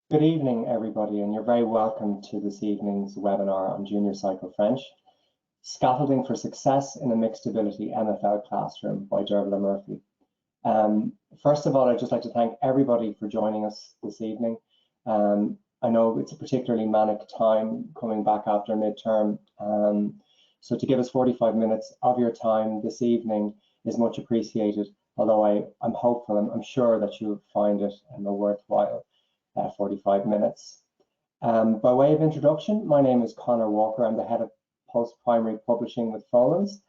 Good evening, everybody, and you're very welcome to this evening's webinar on Junior Cycle French, Scaffolding for Success in a Mixed Ability MFL Classroom by Dervla Murphy. First of all, I'd just like to thank everybody for joining us this evening. I know it's a particularly manic time coming back after midterm, so to give us 45 minutes of your time this evening is much appreciated, although I'm hopeful and I'm sure that you'll find it a worthwhile 45 minutes. By way of introduction, my name is Conor Walker. I'm the head of post-primary publishing with Folens,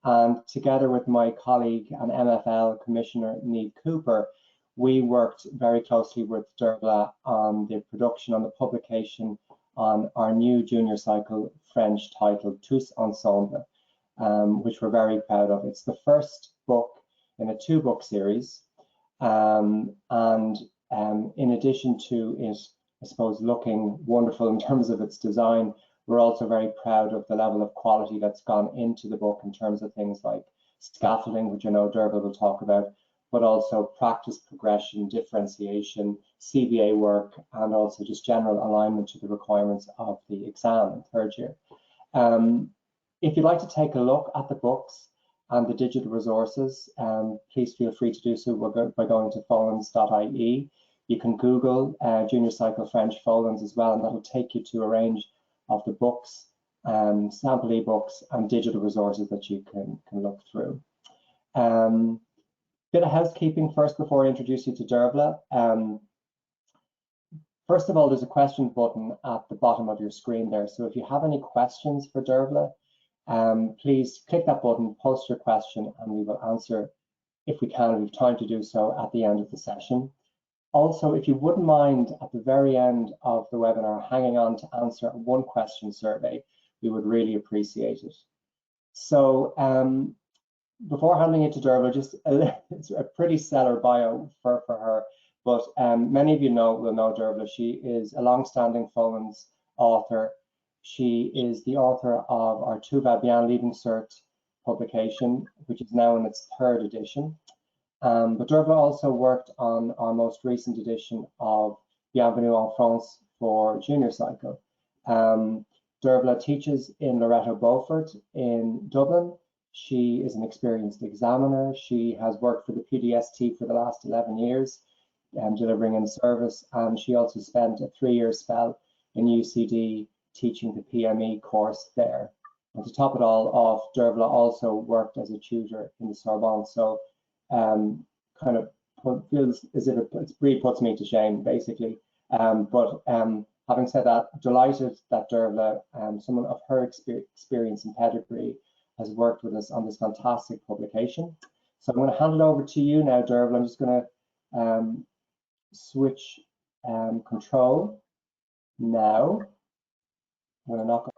and together with my colleague and MFL Commissioner Niamh Cooper, we worked very closely with Dervla on the production, on the publication on our new junior cycle French titled Tous Ensemble, which we're very proud of. It's the first book in a 2-book series, in addition to it, I suppose, looking wonderful in terms of its design, we're also very proud of the level of quality that's gone into the book in terms of things like scaffolding, which I know Dervla will talk about, but also practice progression, differentiation, CBA work, and also just general alignment to the requirements of the exam in third year. If you'd like to take a look at the books and the digital resources, please feel free to do so by going to Folens.ie. You can Google Junior Cycle French Folens as well, and that'll take you to a range of the books, sample ebooks, and digital resources that you can look through. Bit of housekeeping first before I introduce you to Dervla. First of all, there's a question button at the bottom of your screen there. So if you have any questions for Dervla, please click that button, post your question, and we will answer if we can. We've time to do so at the end of the session. Also, if you wouldn't mind at the very end of the webinar hanging on to answer a 1-question survey, we would really appreciate it. So before handing it to Dervla, it's a pretty stellar bio for her, but many of you will know Dervla. She is a long-standing Folens author. She is the author of our Tout va bien Leaving Cert publication, which is now in its 3rd edition. But Dervla also worked on our most recent edition of Bienvenue en France for Junior Cycle. Dervla teaches in Loreto Beaufort in Dublin. She is an experienced examiner. She has worked for the PDST for the last 11 years, delivering in service, and she also spent a 3-year spell in UCD teaching the PME course there. And to top it all off, Dervla also worked as a tutor in the Sorbonne. So kind of feels as if it really puts me to shame, basically. But having said that, delighted that Dervla, someone of her experience and pedigree, has worked with us on this fantastic publication. So I'm going to hand it over to you now, Dervla. I'm just going to switch control now. I'm going to knock.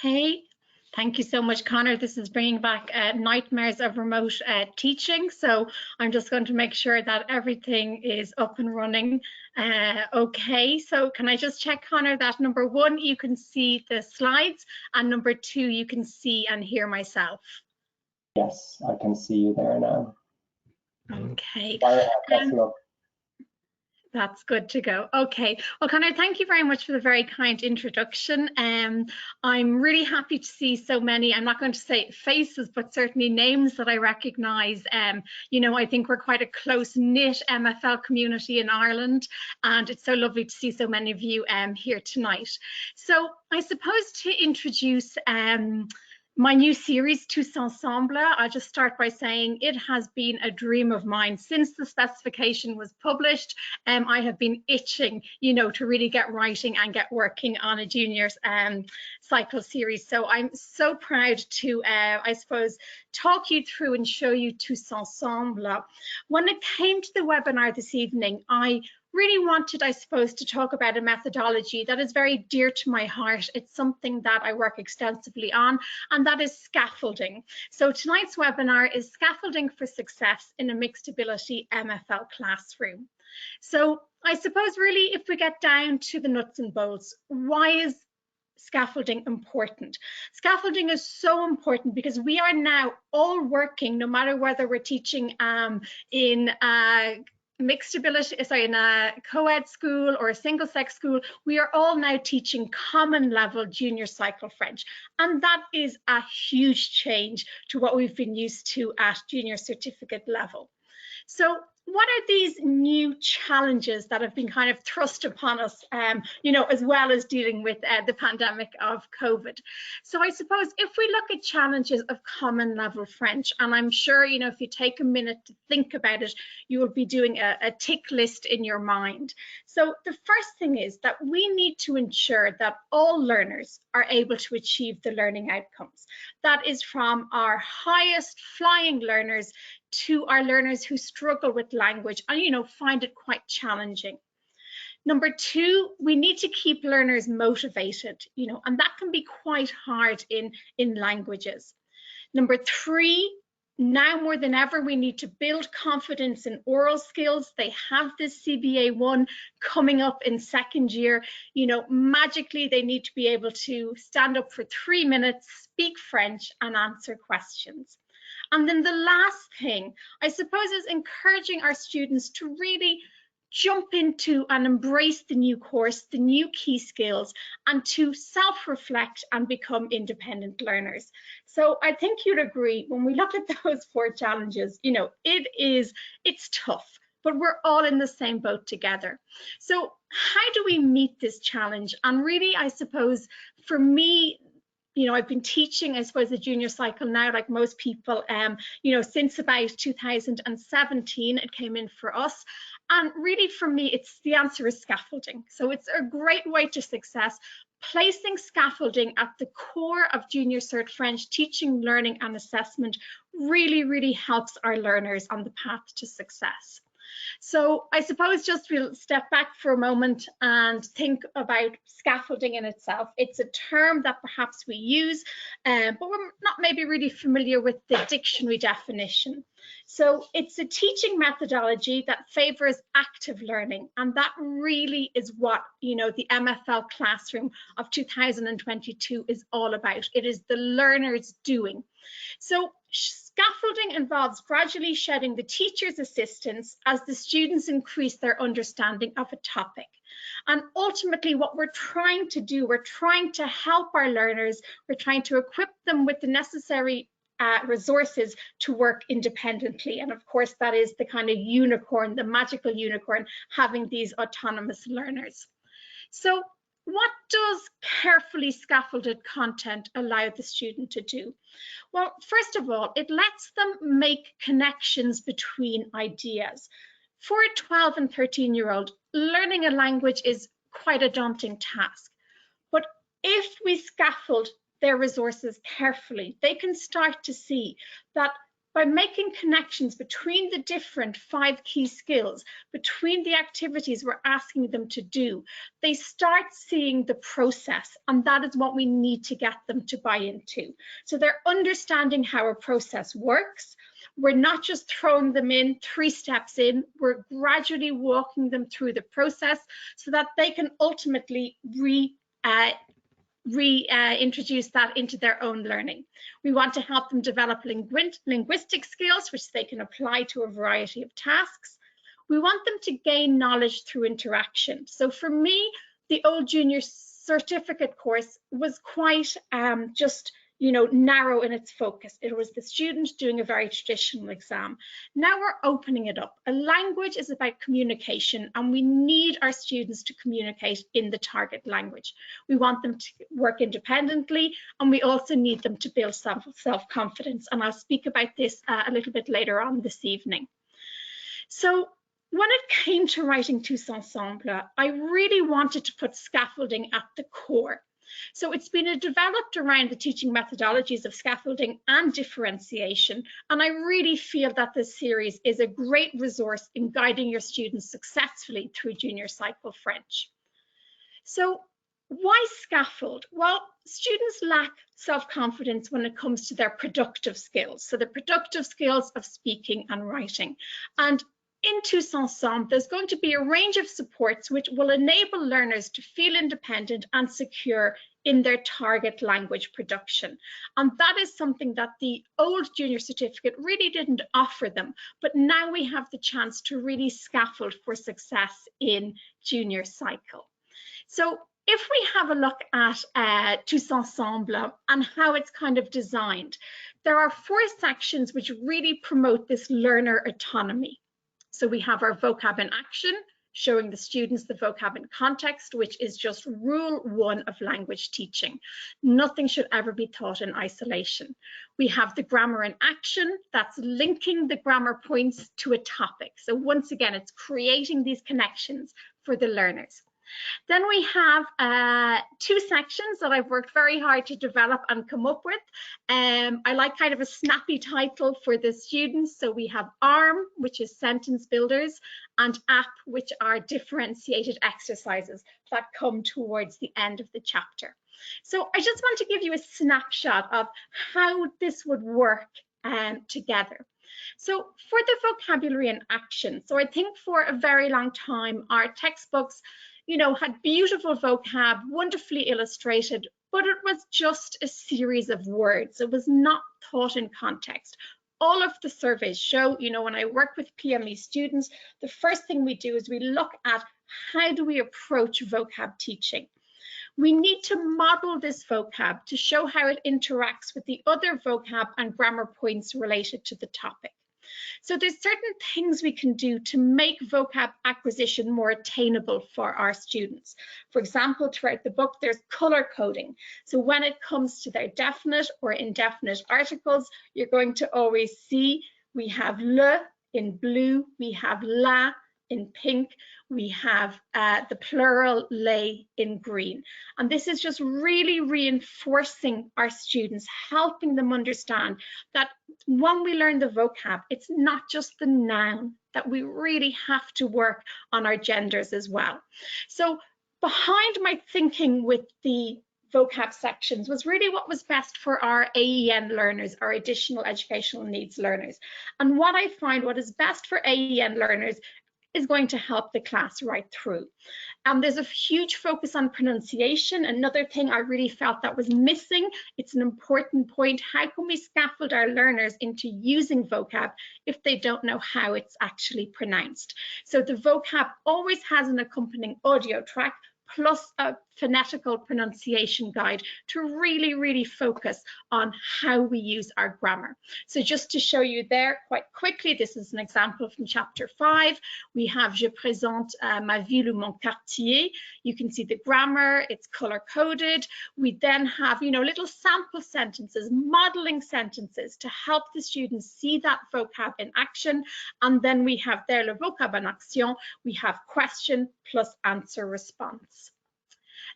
Okay. Thank you so much, Conor. This is bringing back nightmares of remote teaching. So I'm just going to make sure that everything is up and running. Okay, so can I just check, Conor, that number 1, you can see the slides, and number 2, you can see and hear myself? Yes, I can see you there now. Okay. That's good to go. Okay. Well, Conor, thank you very much for the very kind introduction. I'm really happy to see so many, I'm not going to say faces, but certainly names that I recognize. You know, I think we're quite a close-knit MFL community in Ireland, and it's so lovely to see so many of you here tonight. So I suppose to introduce my new series, Tous Ensemble, I'll just start by saying it has been a dream of mine since the specification was published. I have been itching, you know, to really get writing and get working on a junior cycle series. So I'm so proud to, I suppose, talk you through and show you Tous Ensemble. When it came to the webinar this evening, I really wanted, I suppose, to talk about a methodology that is very dear to my heart. It's something that I work extensively on, and that is scaffolding. So tonight's webinar is Scaffolding for Success in a Mixed Ability MFL Classroom. So I suppose really if we get down to the nuts and bolts, why is scaffolding important? Scaffolding is so important because we are now all working, no matter whether we're teaching in mixed ability, sorry, in a co-ed school or a single-sex school, we are all now teaching common level junior cycle French. And that is a huge change to what we've been used to at junior certificate level. So what are these new challenges that have been kind of thrust upon us, as well as dealing with the pandemic of COVID? So I suppose if we look at challenges of common level French, and I'm sure, if you take a minute to think about it, you will be doing a tick list in your mind. So the first thing is that we need to ensure that all learners are able to achieve the learning outcomes. That is from our highest flying learners to our learners who struggle with language and find it quite challenging. Number two, we need to keep learners motivated, and that can be quite hard in languages. Number three, now more than ever, we need to build confidence in oral skills. They have this CBA1 coming up in second year. Magically, they need to be able to stand up for 3 minutes, speak French, and answer questions. And then the last thing, I suppose, is encouraging our students to really jump into and embrace the new course, the new key skills, and to self-reflect and become independent learners. So I think you'd agree, when we look at those 4 challenges, it's tough, but we're all in the same boat together. So how do we meet this challenge? And really, I suppose, for me, I've been teaching, I suppose, the junior cycle now, like most people, since about 2017, it came in for us. And really, for me, the answer is scaffolding. So it's a great way to success. Placing scaffolding at the core of Junior Cert French teaching, learning, and assessment really, really helps our learners on the path to success. So I suppose just we'll step back for a moment and think about scaffolding in itself. It's a term that perhaps we use, but we're not maybe really familiar with the dictionary definition. So it's a teaching methodology that favors active learning, and that really is what the MFL classroom of 2022 is all about. It is the learners doing. So scaffolding involves gradually shedding the teacher's assistance as the students increase their understanding of a topic. And ultimately, what we're trying to do, we're trying to help our learners, we're trying to equip them with the necessary resources to work independently. And of course, that is the kind of unicorn, the magical unicorn, having these autonomous learners. So what does carefully scaffolded content allow the student to do? Well, first of all, it lets them make connections between ideas. For a 12 and 13-year-old, learning a language is quite a daunting task. But if we scaffold their resources carefully, they can start to see that by making connections between the different 5 key skills, between the activities we're asking them to do, they start seeing the process, and that is what we need to get them to buy into. So they're understanding how a process works. We're not just throwing them in 3 steps in, we're gradually walking them through the process so that they can ultimately reintroduce that into their own learning. We want to help them develop linguistic skills, which they can apply to a variety of tasks. We want them to gain knowledge through interaction. So for me, the old junior certificate course was quite narrow in its focus. It was the student doing a very traditional exam. Now we're opening it up. A language is about communication, and we need our students to communicate in the target language. We want them to work independently, and we also need them to build self-confidence. And I'll speak about this a little bit later on this evening. So when it came to writing Tous Ensemble, I really wanted to put scaffolding at the core. So it's been developed around the teaching methodologies of scaffolding and differentiation, and I really feel that this series is a great resource in guiding your students successfully through junior cycle French. So why scaffold? Well, students lack self-confidence when it comes to their productive skills, so the productive skills of speaking and writing. And in Tous Ensemble, there's going to be a range of supports which will enable learners to feel independent and secure in their target language production. And that is something that the old junior certificate really didn't offer them, but now we have the chance to really scaffold for success in junior cycle. So if we have a look at Tous Ensemble and how it's kind of designed, there are 4 sections which really promote this learner autonomy. So we have our vocab in action, showing the students the vocab in context, which is just rule 1 of language teaching. Nothing should ever be taught in isolation. We have the grammar in action, that's linking the grammar points to a topic. So once again, it's creating these connections for the learners. Then we have 2 sections that I've worked very hard to develop and come up with. I like kind of a snappy title for the students. So we have ARM, which is sentence builders, and AP, which are differentiated exercises that come towards the end of the chapter. So I just want to give you a snapshot of how this would work together. So for the vocabulary in action, so I think for a very long time, our textbooks, had beautiful vocab, wonderfully illustrated, but it was just a series of words. It was not taught in context. All of the surveys show, when I work with PME students, the first thing we do is we look at how do we approach vocab teaching. We need to model this vocab to show how it interacts with the other vocab and grammar points related to the topic. So there's certain things we can do to make vocab acquisition more attainable for our students. For example, throughout the book, there's color coding. So when it comes to their definite or indefinite articles, you're going to always see we have le in blue, we have la in pink, we have the plural les in green. And this is just really reinforcing our students, helping them understand that when we learn the vocab, it's not just the noun, that we really have to work on our genders as well. So behind my thinking with the vocab sections was really what was best for our AEN learners, our additional educational needs learners. And what I find what is best for AEN learners is going to help the class right through. There's a huge focus on pronunciation. Another thing I really felt that was missing, it's an important point, how can we scaffold our learners into using vocab if they don't know how it's actually pronounced? So the vocab always has an accompanying audio track plus a phonetical pronunciation guide to really focus on how we use our grammar. So just to show you there quite quickly, this is an example from chapter 5. We have Je présente ma ville ou mon quartier. You can see the grammar, it's color coded. We then have, little sample sentences, modeling sentences to help the students see that vocab in action. And then we have there le vocab en action. We have question plus answer response.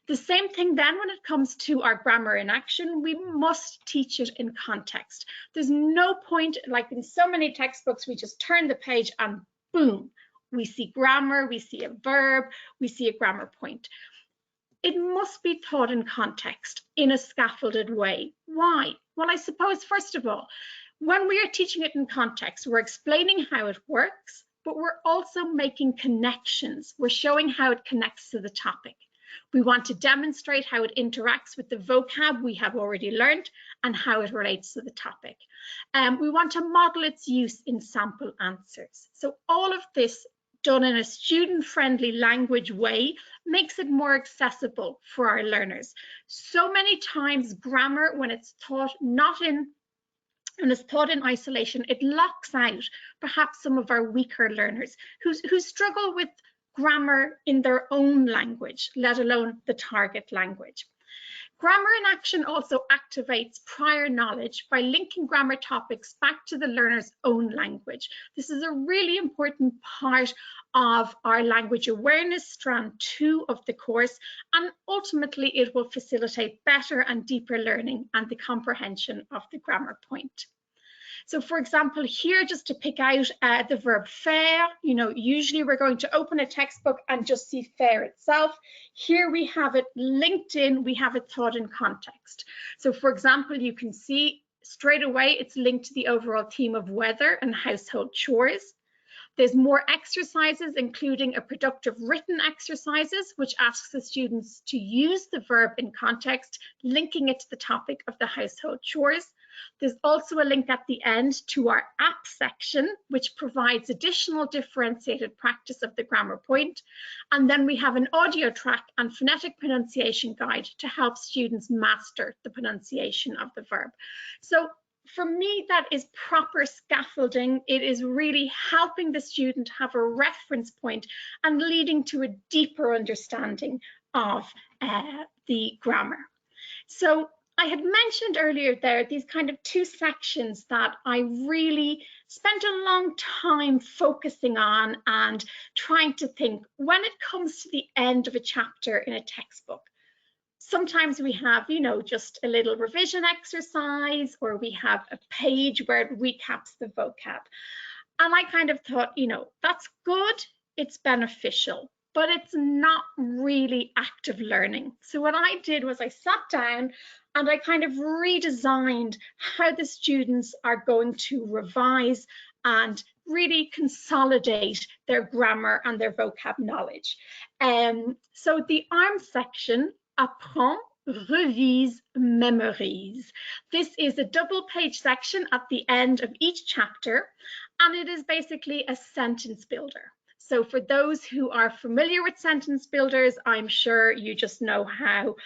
The same thing then when it comes to our grammar in action, we must teach it in context. There's no point, like in so many textbooks, we just turn the page and boom, we see grammar, we see a verb, we see a grammar point. It must be taught in context in a scaffolded way. Why? Well, I suppose, first of all, when we are teaching it in context, we're explaining how it works, but we're also making connections. We're showing how it connects to the topic. We want to demonstrate how it interacts with the vocab we have already learned and how it relates to the topic. We want to model its use in sample answers. So all of this done in a student-friendly language way makes it more accessible for our learners. So many times grammar, when it's taught when it's taught in isolation, it locks out perhaps some of our weaker learners who struggle with grammar in their own language, let alone the target language. Grammar in action also activates prior knowledge by linking grammar topics back to the learner's own language. This is a really important part of our language awareness strand 2 of the course, and ultimately it will facilitate better and deeper learning and the comprehension of the grammar point. So for example, here, just to pick out the verb faire, usually we're going to open a textbook and just see faire itself. Here we have it linked in, we have it taught in context. So for example, you can see straight away it's linked to the overall theme of weather and household chores. There's more exercises, including a productive written exercises, which asks the students to use the verb in context, linking it to the topic of the household chores. There's also a link at the end to our app section, which provides additional differentiated practice of the grammar point. And then we have an audio track and phonetic pronunciation guide to help students master the pronunciation of the verb. So for me, that is proper scaffolding. It is really helping the student have a reference point and leading to a deeper understanding of the grammar. So I had mentioned earlier there these kind of two sections that I really spent a long time focusing on and trying to think when it comes to the end of a chapter in a textbook. Sometimes we have, you know, just a little revision exercise, or we have a page where it recaps the vocab. And I kind of thought, you know, that's good, it's beneficial, but it's not really active learning. So what I did was I sat down and I kind of redesigned how the students are going to revise and really consolidate their grammar and their vocab knowledge. So the ARM section, Apprend, Revise, Mémorise. This is a double page section at the end of each chapter, and it is basically a sentence builder. So for those who are familiar with sentence builders, I'm sure you just know how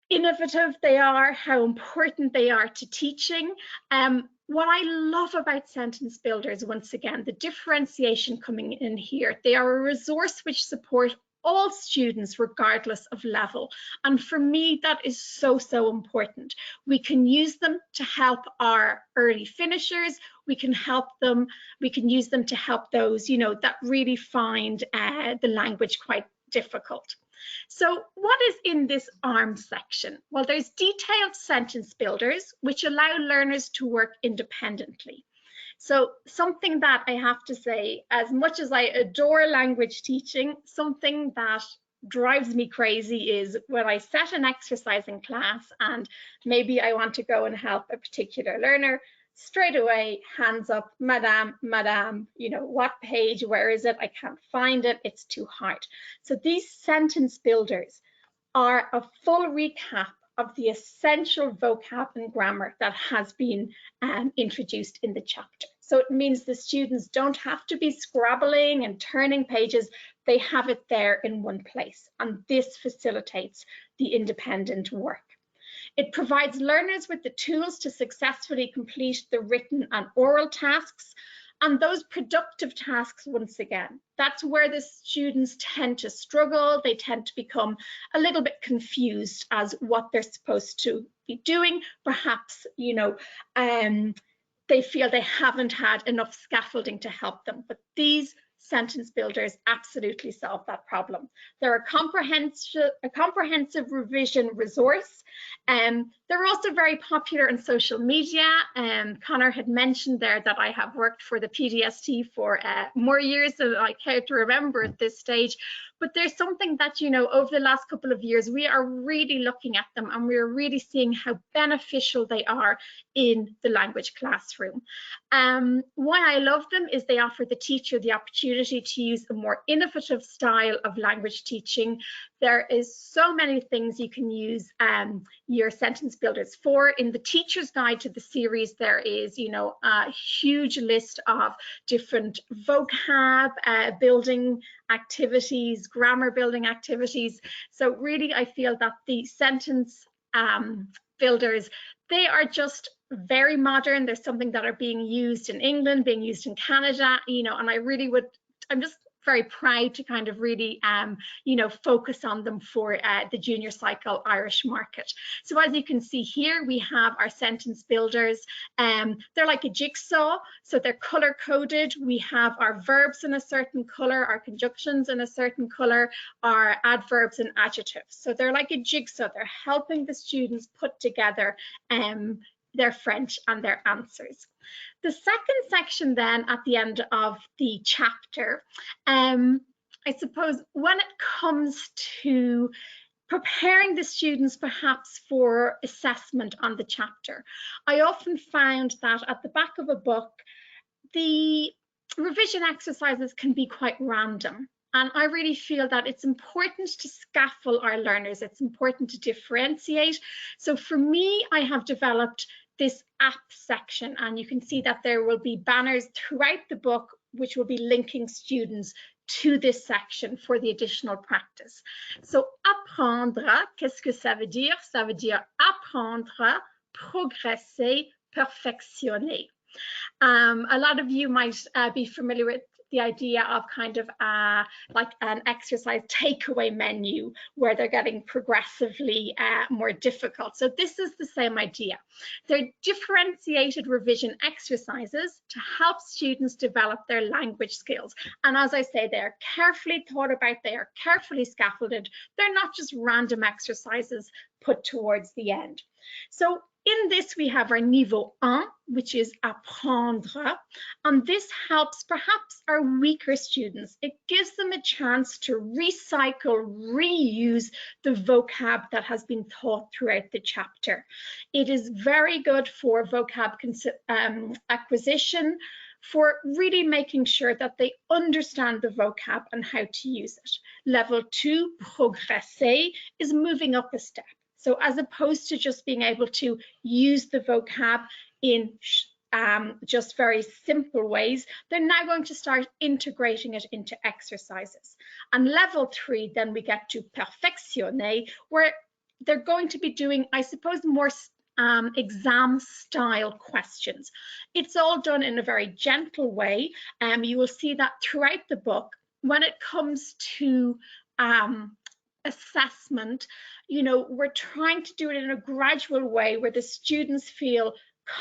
innovative they are, how important they are to teaching. What I love about sentence builders, once again, the differentiation coming in here, they are a resource which support all students regardless of level. And for me, that is so, so important. We can use them to help our early finishers. We can use them to help those, you know, that really find the language quite difficult. So what is in this ARM section? Well, there's detailed sentence builders, which allow learners to work independently. So something that I have to say, as much as I adore language teaching, something that drives me crazy is when I set an exercise in class and maybe I want to go and help a particular learner, straight away, hands up, madame, you know, what page, where is it? I can't find it, it's too hard. So these sentence builders are a full recap of the essential vocab and grammar that has been introduced in the chapter. So it means the students don't have to be scrabbling and turning pages, they have it there in one place, and this facilitates the independent work. It provides learners with the tools to successfully complete the written and oral tasks, and those productive tasks, once again, that's where the students tend to struggle. They tend to become a little bit confused as what they're supposed to be doing. Perhaps, you know, they feel they haven't had enough scaffolding to help them, but these sentence builders absolutely solve that problem. They're a comprehensive revision resource. They're also very popular in social media. Connor had mentioned there that I have worked for the PDST for more years than I care to remember at this stage. But there's something that, you know, over the last couple of years, we are really looking at them and we're really seeing how beneficial they are in the language classroom. Why I love them is they offer the teacher the opportunity to use a more innovative style of language teaching. There is so many things you can use your sentence builders for. In the teacher's guide to the series, there is, you know, a huge list of different vocab building activities, grammar building activities. So really, I feel that the sentence builders, they are just very modern. There's something that are being used in England, being used in Canada, you know, and I'm just very proud to kind of really, you know, focus on them for the junior cycle Irish market. So as you can see here, we have our sentence builders. They're like a jigsaw, so they're color coded. We have our verbs in a certain color, our conjunctions in a certain color, our adverbs and adjectives. So they're like a jigsaw. They're helping the students put together their French and their answers. The second section then at the end of the chapter, I suppose when it comes to preparing the students perhaps for assessment on the chapter, I often found that at the back of a book, the revision exercises can be quite random. And I really feel that it's important to scaffold our learners. It's important to differentiate. So for me, I have developed this app section, and you can see that there will be banners throughout the book which will be linking students to this section for the additional practice. So apprendre, qu'est-ce que ça veut dire? Ça veut dire apprendre, progresser, perfectionner. A lot of you might be familiar with the idea of kind of like an exercise takeaway menu where they're getting progressively more difficult. So this is the same idea. They're differentiated revision exercises to help students develop their language skills. And as I say, they're carefully thought about, they are carefully scaffolded. They're not just random exercises put towards the end. So in this, we have our niveau 1, which is apprendre, and this helps perhaps our weaker students. It gives them a chance to recycle, reuse the vocab that has been taught throughout the chapter. It is very good for vocab acquisition, for really making sure that they understand the vocab and how to use it. Level 2, progresser, is moving up a step. So as opposed to just being able to use the vocab in just very simple ways, they're now going to start integrating it into exercises. And level 3, then we get to perfectionner, where they're going to be doing, I suppose, more exam style questions. It's all done in a very gentle way. You will see that throughout the book. When it comes to assessment, you know, we're trying to do it in a gradual way where the students feel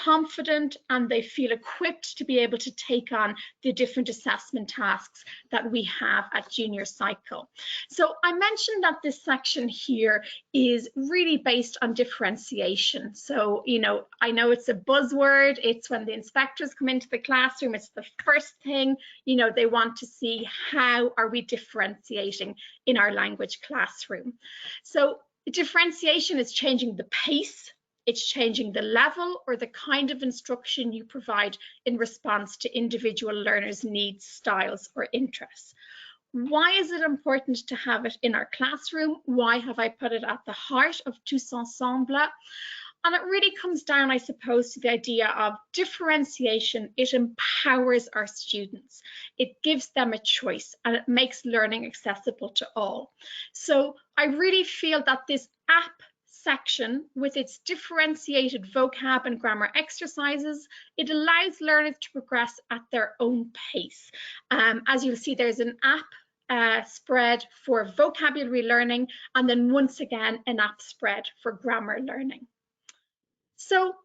confident and they feel equipped to be able to take on the different assessment tasks that we have at junior cycle. So I mentioned that this section here is really based on differentiation. So, you know, I know it's a buzzword. It's when the inspectors come into the classroom, it's the first thing, you know, they want to see how are we differentiating in our language classroom. So differentiation is changing the pace. It's changing the level or the kind of instruction you provide in response to individual learners' needs, styles, or interests. Why is it important to have it in our classroom? Why have I put it at the heart of Tous Ensemble? And it really comes down, I suppose, to the idea of differentiation. It empowers our students. It gives them a choice and it makes learning accessible to all. So I really feel that this app section with its differentiated vocab and grammar exercises, it allows learners to progress at their own pace. As you'll see, there's an app spread for vocabulary learning, and then once again, an app spread for grammar learning. So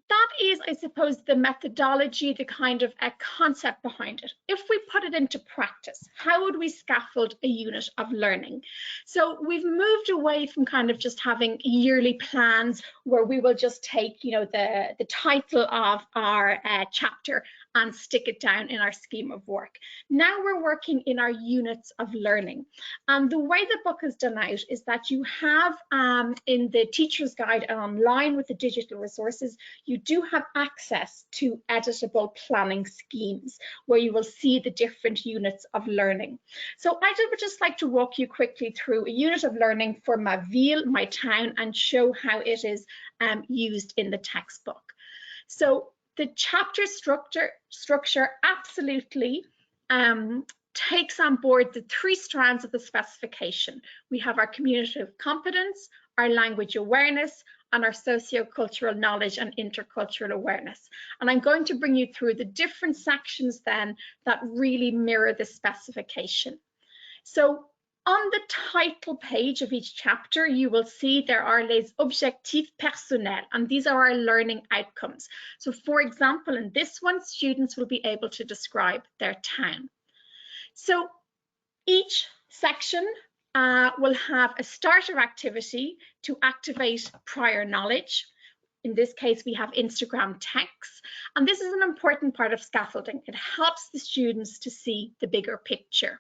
that is, I suppose, the methodology, the kind of a concept behind it. If we put it into practice, how would we scaffold a unit of learning? So we've moved away from kind of just having yearly plans where we will just take, you know, the title of our chapter and stick it down in our scheme of work. Now we're working in our units of learning. And the way the book is done out is that you have in the teacher's guide and online with the digital resources, you do have access to editable planning schemes where you will see the different units of learning. So I would just like to walk you quickly through a unit of learning for ma ville, my town, and show how it is used in the textbook. So the chapter structure absolutely takes on board the 3 strands of the specification. We have our communicative competence, our language awareness, and our socio-cultural knowledge and intercultural awareness. And I'm going to bring you through the different sections then that really mirror the specification. So on the title page of each chapter, you will see there are les objectifs personnels, and these are our learning outcomes. So for example, in this one, students will be able to describe their town. So each section will have a starter activity to activate prior knowledge. In this case, we have Instagram texts, and this is an important part of scaffolding. It helps the students to see the bigger picture.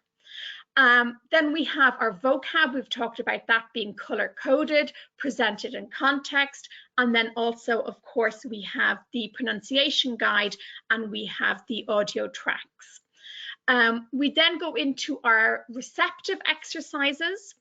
Then we have our vocab. We've talked about that being color coded, presented in context. And then also, of course, we have the pronunciation guide and we have the audio tracks. We then go into our receptive exercises,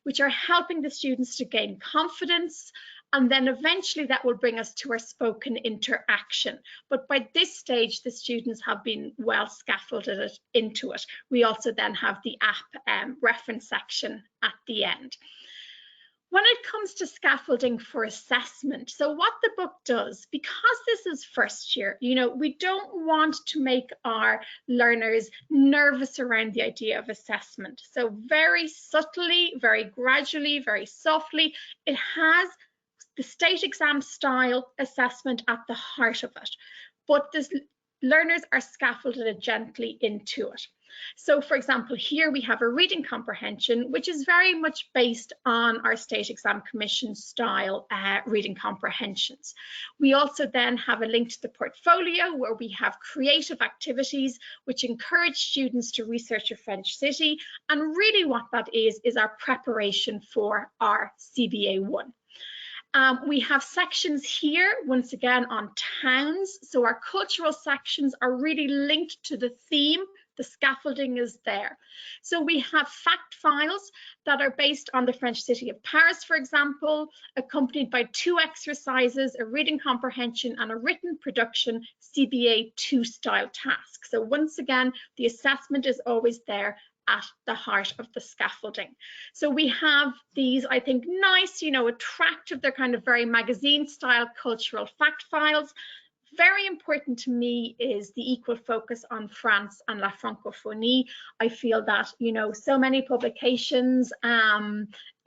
which are helping the students to gain confidence. And then eventually that will bring us to our spoken interaction. But by this stage, the students have been well scaffolded into it. We also then have the app reference section at the end. When it comes to scaffolding for assessment, so what the book does, because this is first year, we don't want to make our learners nervous around the idea of assessment. So very subtly, very gradually, very softly, it has the state exam style assessment at the heart of it, but the learners are scaffolded gently into it. So for example, here we have a reading comprehension, which is very much based on our State Exam Commission style reading comprehensions. We also then have a link to the portfolio where we have creative activities which encourage students to research a French city. And really what that is our preparation for our CBA 1. We have sections here, once again, on towns. So our cultural sections are really linked to the theme. The scaffolding is there. So we have fact files that are based on the French city of Paris, for example, accompanied by 2 exercises, a reading comprehension and a written production CBA 2 style task. So once again, the assessment is always there at the heart of the scaffolding. So we have these, I think, nice, attractive, they're kind of very magazine style cultural fact files. Very important to me is the equal focus on France and la francophonie. I feel that, so many publications,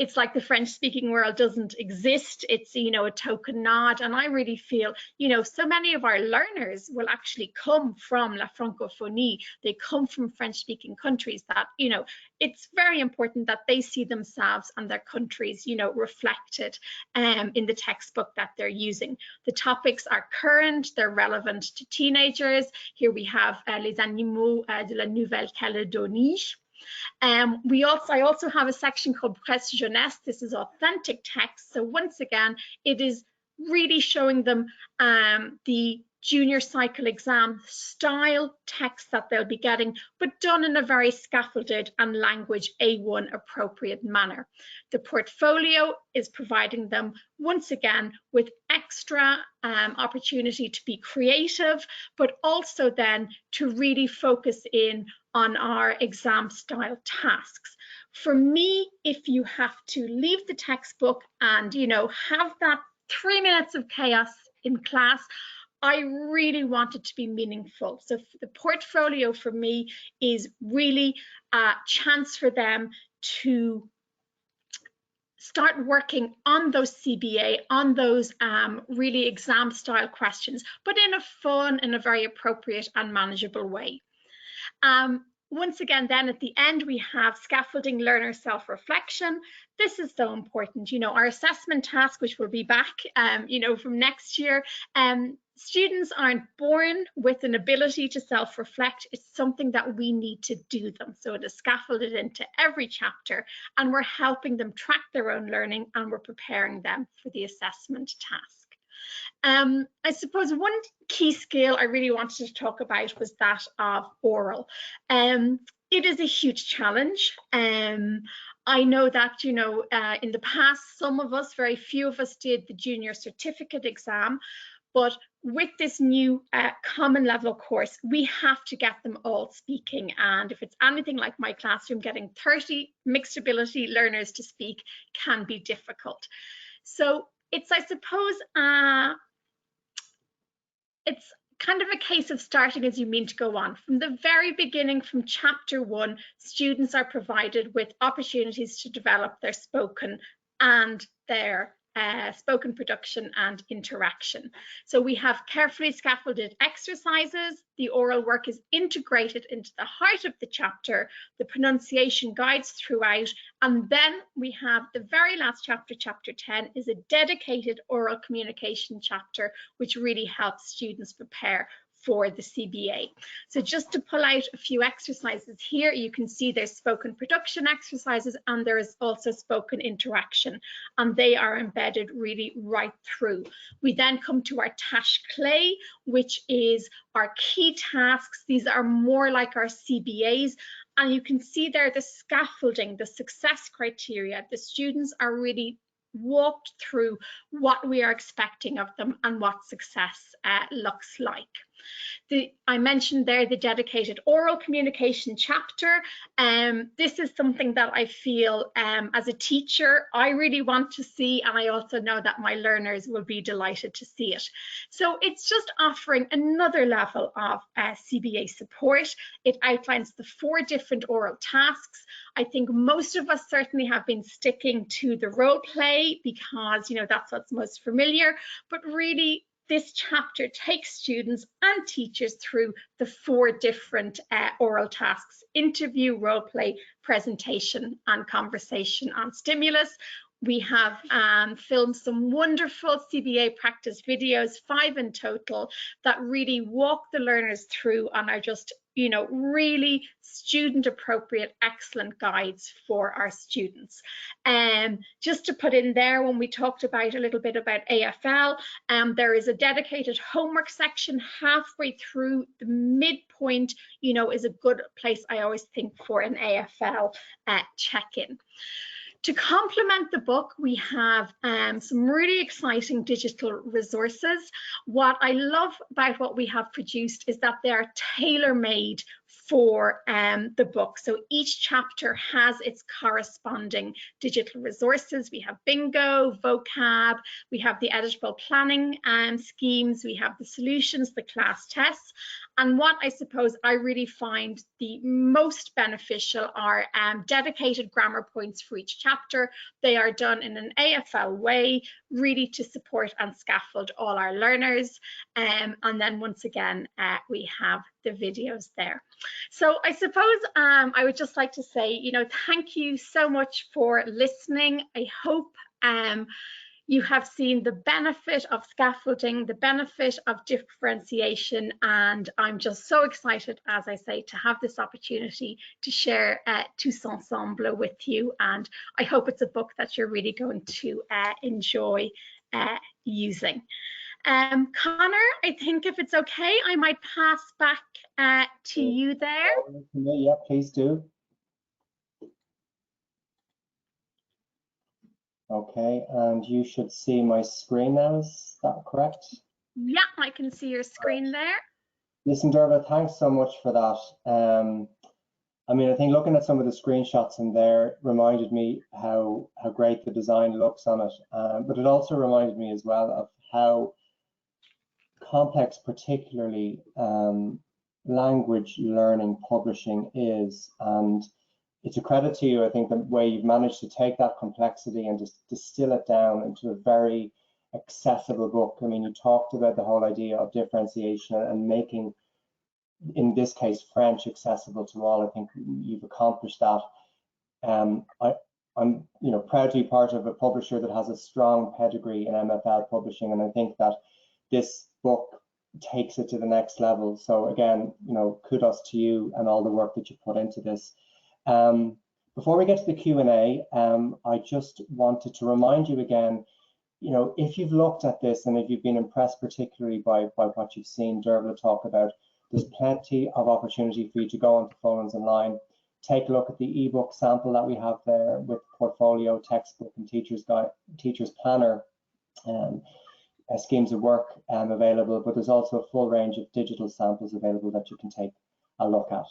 it's like the French speaking world doesn't exist. It's, a token nod. And I really feel, so many of our learners will actually come from la francophonie. They come from French speaking countries that, it's very important that they see themselves and their countries, reflected in the textbook that they're using. The topics are current, they're relevant to teenagers. Here we have Les Animaux de la Nouvelle-Calédonie. I also have a section called Presse Jeunesse. This is authentic text. So once again, it is really showing them the junior cycle exam style text that they'll be getting, but done in a very scaffolded and language A1 appropriate manner. The portfolio is providing them once again with extra opportunity to be creative, but also then to really focus in on our exam style tasks. For me, if you have to leave the textbook and have that 3 minutes of chaos in class, I really want it to be meaningful. So the portfolio for me is really a chance for them to start working on those CBA, on those really exam style questions, but in a fun, in a very appropriate and manageable way. Once again, then at the end, we have scaffolding learner self-reflection. This is so important. Our assessment task, which will be back, from next year, students aren't born with an ability to self-reflect. It's something that we need to do them. So it is scaffolded into every chapter, and we're helping them track their own learning, and we're preparing them for the assessment task. I suppose one key skill I really wanted to talk about was that of oral. It is a huge challenge. I know that, in the past, some of us, very few of us did the junior certificate exam, but with this new common level course, we have to get them all speaking. And if it's anything like my classroom, getting 30 mixed ability learners to speak can be difficult. So it's, I suppose, it's kind of a case of starting as you mean to go on. From the very beginning, from chapter 1, students are provided with opportunities to develop their spoken and their spoken production and interaction. So we have carefully scaffolded exercises. The oral work is integrated into the heart of the chapter, the pronunciation guides throughout, and then we have the very last chapter, chapter 10, is a dedicated oral communication chapter, which really helps students prepare for the CBA. So just to pull out a few exercises here, you can see there's spoken production exercises and there is also spoken interaction, and they are embedded really right through. We then come to our tâche clé, which is our key tasks. These are more like our CBAs, and you can see there the scaffolding, the success criteria. The students are really walked through what we are expecting of them and what success looks like. I mentioned there the dedicated oral communication chapter. This is something that I feel as a teacher I really want to see, and I also know that my learners will be delighted to see it. So it's just offering another level of CBA support. It outlines the 4 different oral tasks. I think most of us certainly have been sticking to the role play because, you know, that's what's most familiar, but really this chapter takes students and teachers through the 4 different oral tasks: interview, role play, presentation, and conversation on stimulus. We have filmed some wonderful CBA practice videos, 5 in total, that really walk the learners through and are just, you know, really student appropriate, excellent guides for our students. Just to put in there, when we talked about a little bit about AFL, there is a dedicated homework section halfway through. The midpoint, you know, is a good place, I always think, for an AFL check-in. To complement the book, we have some really exciting digital resources. What I love about what we have produced is that they are tailor-made for the book. So each chapter has its corresponding digital resources. We have bingo, vocab, we have the editable planning schemes, we have the solutions, the class tests. And what I suppose I really find the most beneficial are dedicated grammar points for each chapter. They are done in an AFL way, really to support and scaffold all our learners. And then once again, we have the videos there. So I suppose I would just like to say, you know, thank you so much for listening. I hope you have seen the benefit of scaffolding, the benefit of differentiation, and I'm just so excited, as I say, to have this opportunity to share Tous Ensemble with you, and I hope it's a book that you're really going to enjoy using. Connor, I think if it's okay, I might pass back to you there. Yeah, please do. Okay, and you should see my screen now, is that correct? Yeah, I can see your screen there. Listen, Dervla, thanks so much for that. I mean, I think looking at some of the screenshots in there reminded me how great the design looks on it, but it also reminded me as well of how complex, particularly language learning publishing is, and it's a credit to you, I think, the way you've managed to take that complexity and just distill it down into a very accessible book. I mean, you talked about the whole idea of differentiation and making, in this case, French accessible to all. I think you've accomplished that. I'm proud to be part of a publisher that has a strong pedigree in MFL publishing, and I think that this book takes it to the next level. So again, kudos to you and all the work that you put into this. Before we get to the Q&A, I just wanted to remind you again, if you've looked at this and if you've been impressed particularly by what you've seen Dervla talk about, there's plenty of opportunity for you to go onto Folens Online, take a look at the ebook sample that we have there with portfolio, textbook, and teacher's planner, schemes of work available, but there's also a full range of digital samples available that you can take a look at.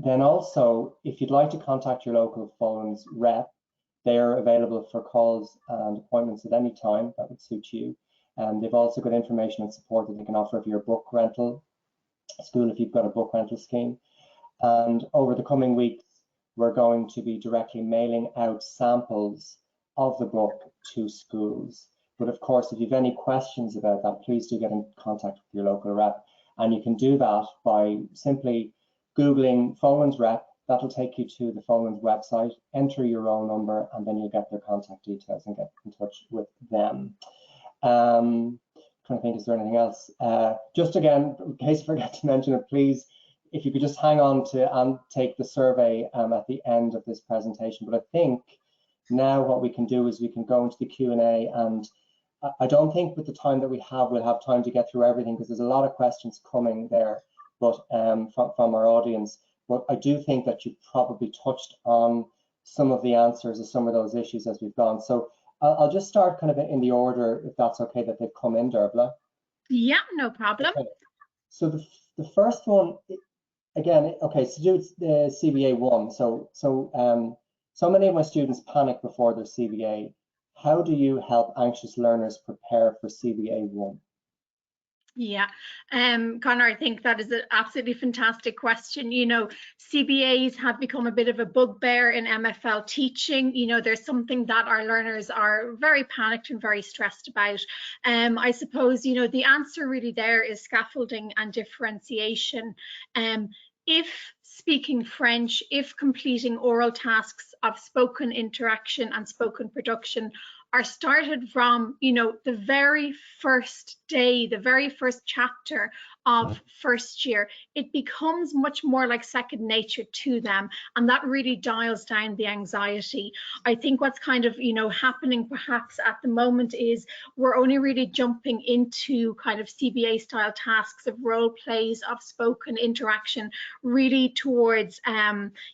Then also, if you'd like to contact your local Folens rep, they are available for calls and appointments at any time that would suit you. They've also got information and support that they can offer for your book rental school if you've got a book rental scheme. And over the coming weeks, we're going to be directly mailing out samples of the book to schools. But of course, if you have any questions about that, please do get in contact with your local rep. And you can do that by simply Googling Folens rep. That'll take you to the Folens website, enter your own number, and then you'll get their contact details and get in touch with them. trying to think, is there anything else? Just again, in case I forget to mention it, please, if you could just hang on to take the survey at the end of this presentation. But I think now what we can do is we can go into the Q&A, and I don't think with the time that we have, we'll have time to get through everything, because there's a lot of questions coming there, but from our audience. But I do think that you probably touched on some of the answers of some of those issues as we've gone. So I'll just start kind of in the order, if that's okay, that they've come in, Dervla. Yeah, no problem. Okay. So the first one, again, okay, so do the CBA 1. So many of my students panic before their CBA. How do you help anxious learners prepare for CBA 1? Yeah, Connor, I think that is an absolutely fantastic question. You know, CBAs have become a bit of a bugbear in MFL teaching. You know, there's something that our learners are very panicked and very stressed about. I suppose, you know, the answer really there is scaffolding and differentiation. If speaking French, if completing oral tasks of spoken interaction and spoken production are started from, you know, the very first day, the very first chapter of first year, it becomes much more like second nature to them, and that really dials down the anxiety. I think what's kind of, you know, happening perhaps at the moment is we're only really jumping into kind of CBA style tasks of role plays, of spoken interaction, really towards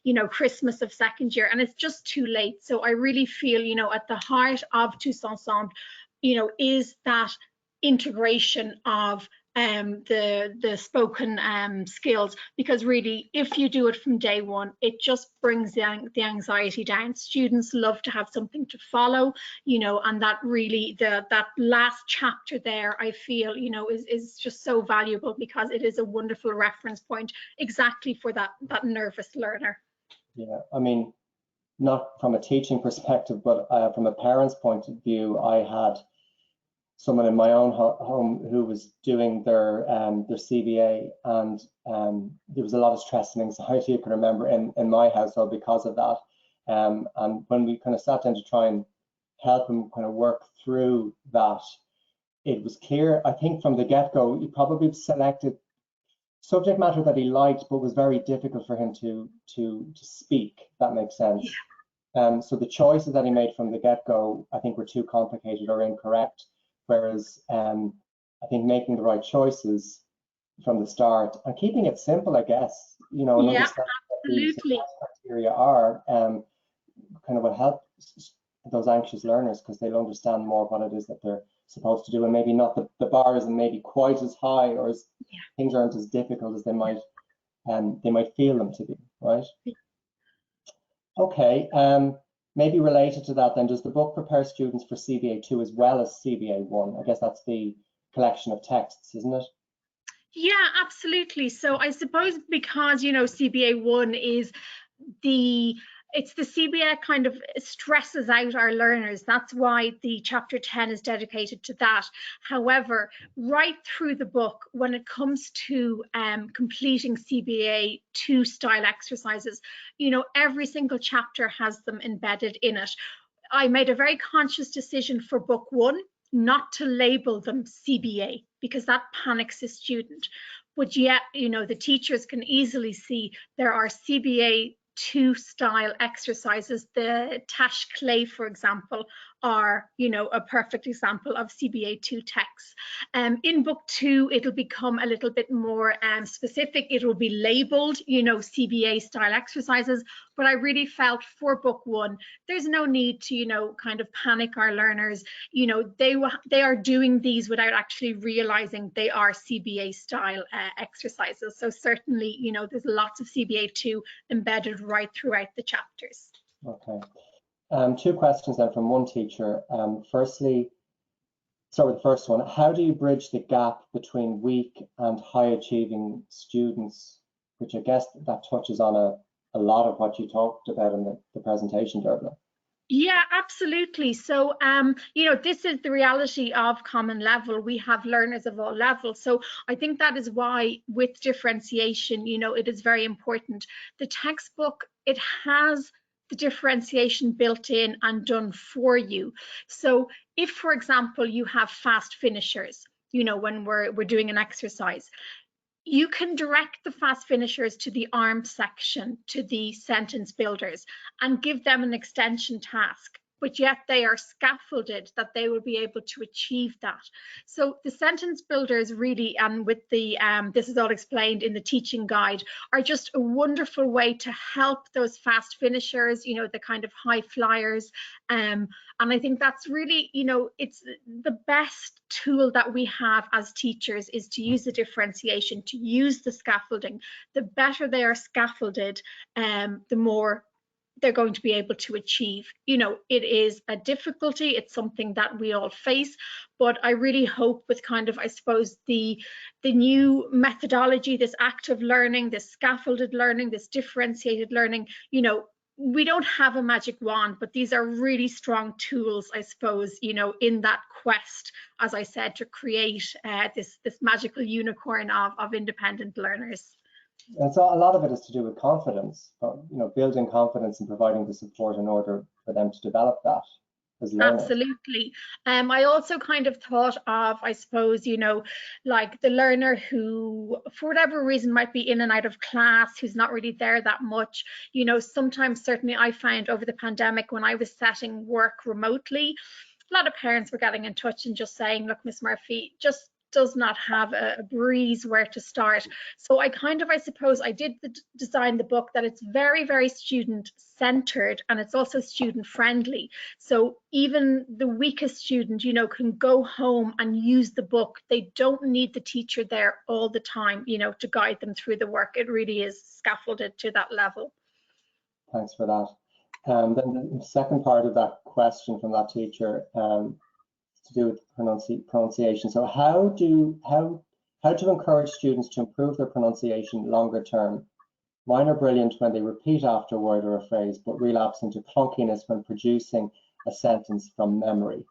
you know, Christmas of second year, and it's just too late. So I really feel, you know, at the heart of Tous Ensemble, you know, is that integration of the spoken skills, because really, if you do it from day one, it just brings the anxiety down. Students love to have something to follow, you know, and that really, that last chapter there, I feel, you know, is just so valuable, because it is a wonderful reference point exactly for that nervous learner. Yeah, I mean, not from a teaching perspective, but from a parent's point of view, I had someone in my own home who was doing their CBA, and there was a lot of stress and anxiety, you can remember, in my household because of that. And when we kind of sat down to try and help him kind of work through that, it was clear, I think from the get-go, he probably selected subject matter that he liked, but was very difficult for him to speak, if that makes sense. So the choices that he made from the get-go, I think, were too complicated or incorrect. Whereas I think making the right choices from the start and keeping it simple, I guess, you know, and understanding what the success criteria are, kind of will help those anxious learners, because they'll understand more what it is that they're supposed to do, and maybe not the bar isn't maybe quite as high, or as things aren't as difficult as they might feel them to be, right? Okay. Maybe related to that then, does the book prepare students for CBA 2 as well as CBA 1? I guess that's the collection of texts, isn't it? Yeah, absolutely. So I suppose because, you know, CBA 1 is it's the CBA kind of stresses out our learners. That's why the chapter 10 is dedicated to that. However, right through the book, when it comes to completing CBA 2 style exercises, you know, every single chapter has them embedded in it. I made a very conscious decision for book 1 not to label them CBA, because that panics the student. But yet, you know, the teachers can easily see there are CBA 2 style exercises. The Tash Clay, for example, are, you know, a perfect example of CBA 2 texts. In book 2, it'll become a little bit more specific. It will be labeled, you know, CBA style exercises. But I really felt for book 1, there's no need to, you know, kind of panic our learners. You know, they are doing these without actually realizing they are CBA style exercises. So certainly, you know, there's lots of CBA 2 embedded right throughout the chapters. Okay. 2 questions then from one teacher. Firstly, start with the first one. How do you bridge the gap between weak and high achieving students, which I guess that touches on a lot of what you talked about in the presentation, Dervla? Yeah, absolutely. So, you know, this is the reality of Common Level. We have learners of all levels. So I think that is why with differentiation, you know, it is very important. The textbook, it has the differentiation built in and done for you. So if, for example, you have fast finishers, when we're doing an exercise. You can direct the fast finishers to the arm section, to the sentence builders, and give them an extension task, but yet they are scaffolded that they will be able to achieve that. So the sentence builders really, and with the this is all explained in the teaching guide, are just a wonderful way to help those fast finishers, the kind of high flyers. And I think that's really, it's the best tool that we have as teachers, is to use the differentiation, to use the scaffolding. The better they are scaffolded, the more they're going to be able to achieve. It is a difficulty, it's something that we all face, but I really hope with kind of, I suppose, the new methodology, this active learning, this scaffolded learning, this differentiated learning, we don't have a magic wand, but these are really strong tools, I suppose, in that quest, as I said, to create this magical unicorn of independent learners. And so a lot of it is to do with confidence, building confidence and providing the support in order for them to develop that as learners. Absolutely. I also kind of thought of, I suppose, like the learner who, for whatever reason, might be in and out of class, who's not really there that much. Sometimes, certainly I find over the pandemic, when I was setting work remotely, a lot of parents were getting in touch and just saying, look, Miss Murphy, just does not have a breeze where to start. So I suppose I did design the book that it's very, very student centered, and it's also student friendly. So even the weakest student, can go home and use the book. They don't need the teacher there all the time, to guide them through the work. It really is scaffolded to that level. Thanks for that. Then the second part of that question from that teacher, to do with pronunciation. So how to encourage students to improve their pronunciation longer term? Mine are brilliant when they repeat after a word or a phrase, but relapse into clunkiness when producing a sentence from memory.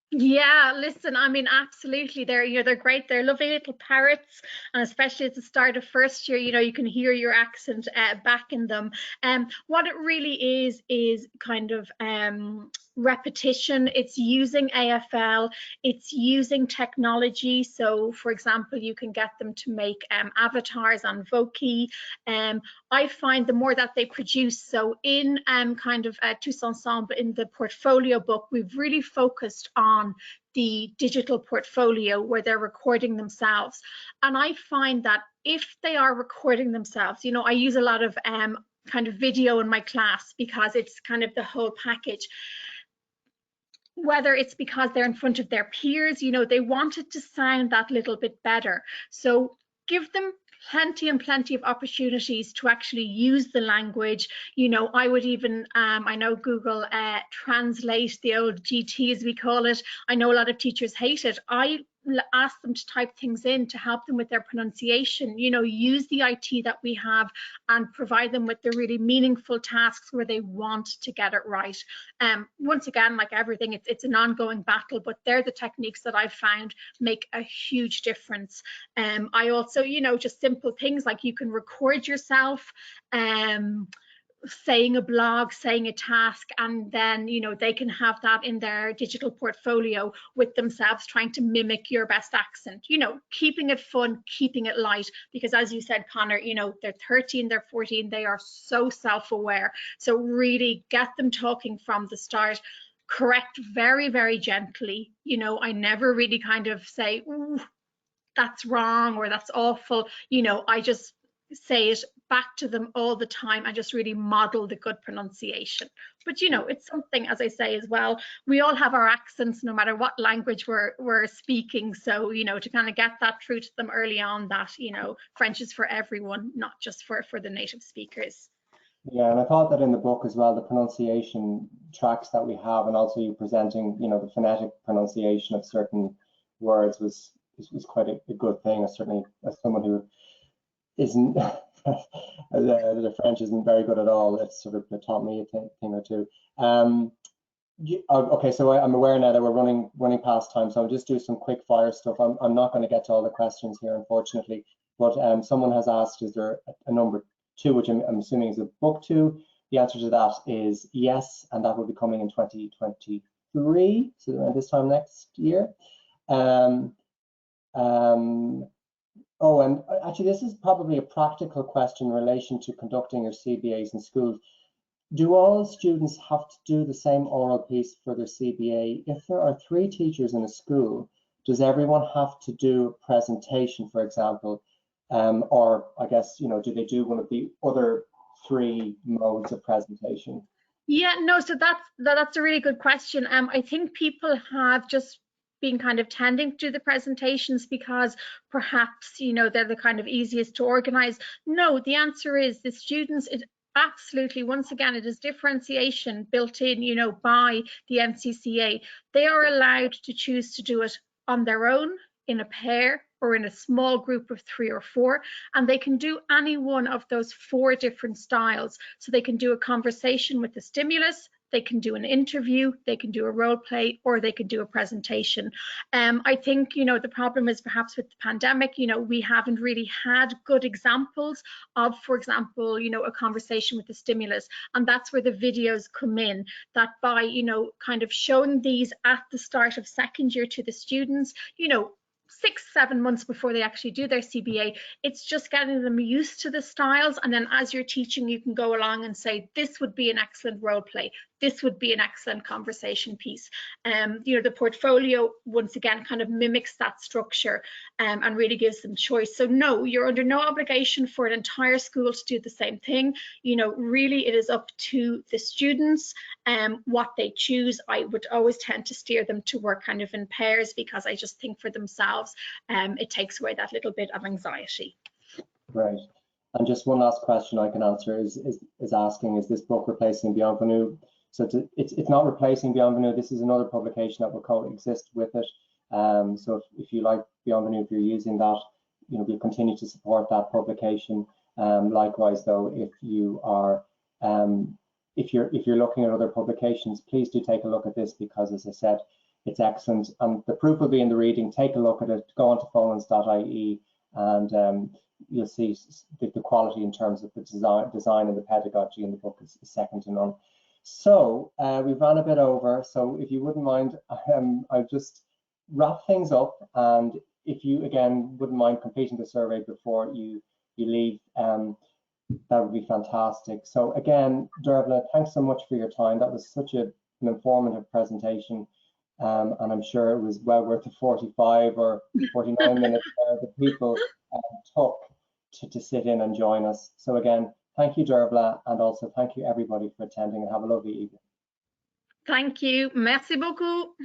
Yeah, listen, I mean, absolutely. They're great. They're lovely little parrots, and especially at the start of first year, you can hear your accent back in them. What it really is kind of repetition. It's using AFL, it's using technology. So for example, you can get them to make avatars on Voki. I find the more that they produce, so in kind of Tous Ensemble, in the portfolio book, we've really focused on the digital portfolio where they're recording themselves. And I find that if they are recording themselves, I use a lot of kind of video in my class because it's kind of the whole package. Whether it's because they're in front of their peers, they want it to sound that little bit better. So give them plenty and plenty of opportunities to actually use the language. I would even, I know Google Translate, the old GT as we call it, I know a lot of teachers hate it. I ask them to type things in to help them with their pronunciation, use the IT that we have and provide them with the really meaningful tasks where they want to get it right. Once again, like everything, it's an ongoing battle, but they're the techniques that I've found make a huge difference. I also, just simple things like you can record yourself saying a blog, saying a task, and then they can have that in their digital portfolio with themselves trying to mimic your best accent, keeping it fun, keeping it light, because as you said, Connor, they're 13, they're 14, they are so self-aware. So really get them talking from the start. Correct very, very gently. I never really kind of say, ooh, that's wrong or that's awful. I just say it back to them all the time and just really model the good pronunciation. But it's something, as I say as well, we all have our accents no matter what language we're speaking. So to kind of get that through to them early on, that French is for everyone, not just for the native speakers. Yeah, and I thought that in the book as well, the pronunciation tracks that we have, and also you presenting the phonetic pronunciation of certain words was quite a good thing. Certainly as someone who isn't the French isn't very good at all, it's sort of taught me a thing or two. Okay, so I'm aware now that we're running past time, so I'll just do some quick fire stuff. I'm not going to get to all the questions here, unfortunately, but someone has asked, is there a number 2, which I'm assuming is a book 2? The answer to that is yes, and that will be coming in 2023, so around this time next year. Oh, and actually, this is probably a practical question in relation to conducting your CBAs in schools. Do all students have to do the same oral piece for their CBA? If there are 3 teachers in a school, does everyone have to do a presentation, for example? Or I guess, you know, do they do one of the other 3 modes of presentation? Yeah, no, so that's a really good question. I think people have just been kind of tending to do the presentations because perhaps, you know, they're the kind of easiest to organize. No, the answer is the students, it absolutely, once again, it is differentiation built in, you know, by the NCCA. They are allowed to choose to do it on their own, in a pair, or in a small group of 3 or 4, and they can do any one of those 4 different styles. So they can do a conversation with the stimulus, they can do an interview, they can do a role play, or they can do a presentation. I think, you know, the problem is perhaps with the pandemic, you know, we haven't really had good examples of, for example, you know, a conversation with the stimulus, and that's where the videos come in, that by, you know, kind of showing these at the start of second year to the students, you know, 6-7 months before they actually do their CBA, it's just getting them used to the styles. And then as you're teaching, you can go along and say, this would be an excellent role play, this would be an excellent conversation piece. You know, the portfolio, once again, kind of mimics that structure and really gives them choice. So no, you're under no obligation for an entire school to do the same thing. You know, really it is up to the students what they choose. I would always tend to steer them to work kind of in pairs, because I just think for themselves, it takes away that little bit of anxiety. Right. And just one last question I can answer is asking, is this book replacing Bienvenue? So it's not replacing Bienvenue. This is another publication that will coexist with it. So if you like Bienvenue, if you're using that, you know, we'll continue to support that publication. Likewise, though, if you are if you're looking at other publications, please do take a look at this, because, as I said, it's excellent. The proof will be in the reading. Take a look at it. Go on to Folens.ie, and you'll see the quality in terms of the design and the pedagogy in the book is second to none. So we've run a bit over, so if you wouldn't mind, I'll just wrap things up, and if you again wouldn't mind completing the survey before you leave, that would be fantastic. So again, Dervla, thanks so much for your time. That was such an informative presentation, and I'm sure it was well worth the 45 or 49 minutes that people took to sit in and join us. So again, thank you, Dervla, and also thank you everybody for attending, and have a lovely evening. Thank you. Merci beaucoup.